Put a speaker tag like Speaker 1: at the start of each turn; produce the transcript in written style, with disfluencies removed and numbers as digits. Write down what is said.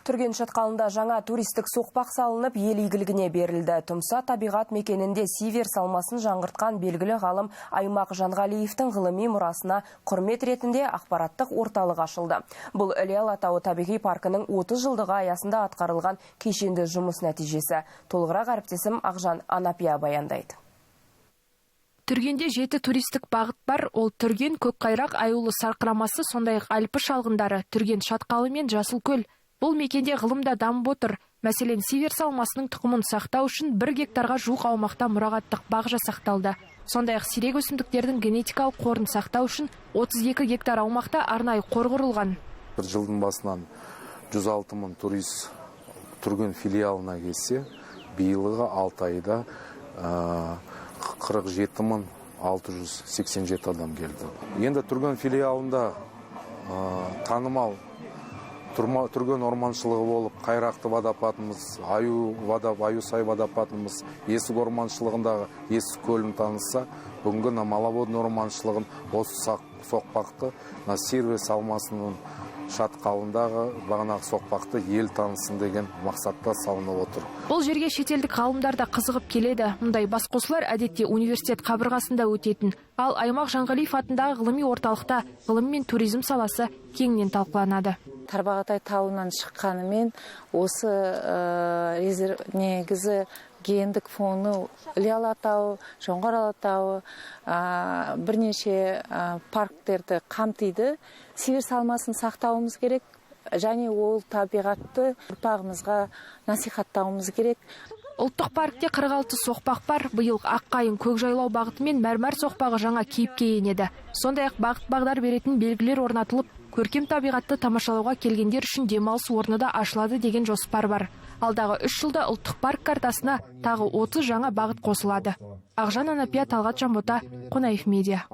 Speaker 1: Түрген шатқалында жаңа туристік соқпақ салынып, ел игілігіне берілді. Тұмса табиғат мекенінде Сиверс алмасын жаңғыртқан белгілі ғалым Аймақ Жанғалиевтің ғылыми мұрасына құрмет ретінде ақпараттық орталық ашылды. Бұл Іле Алатауы табиғи паркінің 30 жылдығы аясында атқарылған кешенді жұмыс нәтижесі. Толығырақ әріптесім Ақжан Анапия баяндайды.
Speaker 2: Түргенде 7 туристік бағыт бар. Ол Түрген, Көкқайрақ, Аюлы сарқырамасы, сондай-ақ Альпі шалғындары, Түрген шатқалы мен Жасылкөл. Бұл мекенде ғылымда дамып отыр. Мәселен, Сиверс алмасының тұқымын сақтау үшін 1 гектарға жуық аумақта мұрағаттық бақ жасақталды. Сондай-ақ сирек өсімдіктердің генетикалық қорын сақтау үшін 32 гектар аумақта арнайы қор құрылған.
Speaker 3: Бір жылдың басынан 106 мың турист Түрген филиалына келсе, биылғы 6 айда 47 мың 687 адам келді. Енді Түрген филиалында танымал Түрген орманшылығы болып, Қайрақты водопадымыз, Аюсай водопадымыз, Есік орманшылығындағы Есік көлін танытса, бүгінгі Маловодный орманшылығын осы соқпақты Сиверс алмасының шатқалындағы бағанағы соқпақты ел танысын деген мақсатта салынып отыр.
Speaker 2: Бұл жерге шетелдік ғалымдар да қызығып келеді. Мұндай басқосулар әдетте университет қабырғасында өтетін. Ал Аймақ Жанғалиев атындағы ғылыми орталықта ғылым мен туризм саласы кеңінен талқыланады.
Speaker 4: Тарбағатай тауынан шыққанымен осы негізі гендік фоны Іле Алатауы, Жоңғар Алатауы бірнеше парктерді қамтиды. Сиверс алмасын сақтауымыз керек, және ол табиғатты ұрпағымызға насихаттауымыз керек.
Speaker 2: Ұлттық паркте 46 соқпақ бар. Биыл Аққайын көкжайлау бағыты мен мәрмәр соқпағы жаңа кейіпке енеді. Сондай-ақ бағыт-бағдар беретін белгілер орнатылып, көркем табиғатты тамашалауға келгендер үшін демалыс орны да ашылады деген жоспар бар. Алдағы 3 жылда ұлттық парк картасына тағы 30 жаңа бағыт қосылады. Ақжан Анапия, Талғат Жамбота, Қонаев медиа.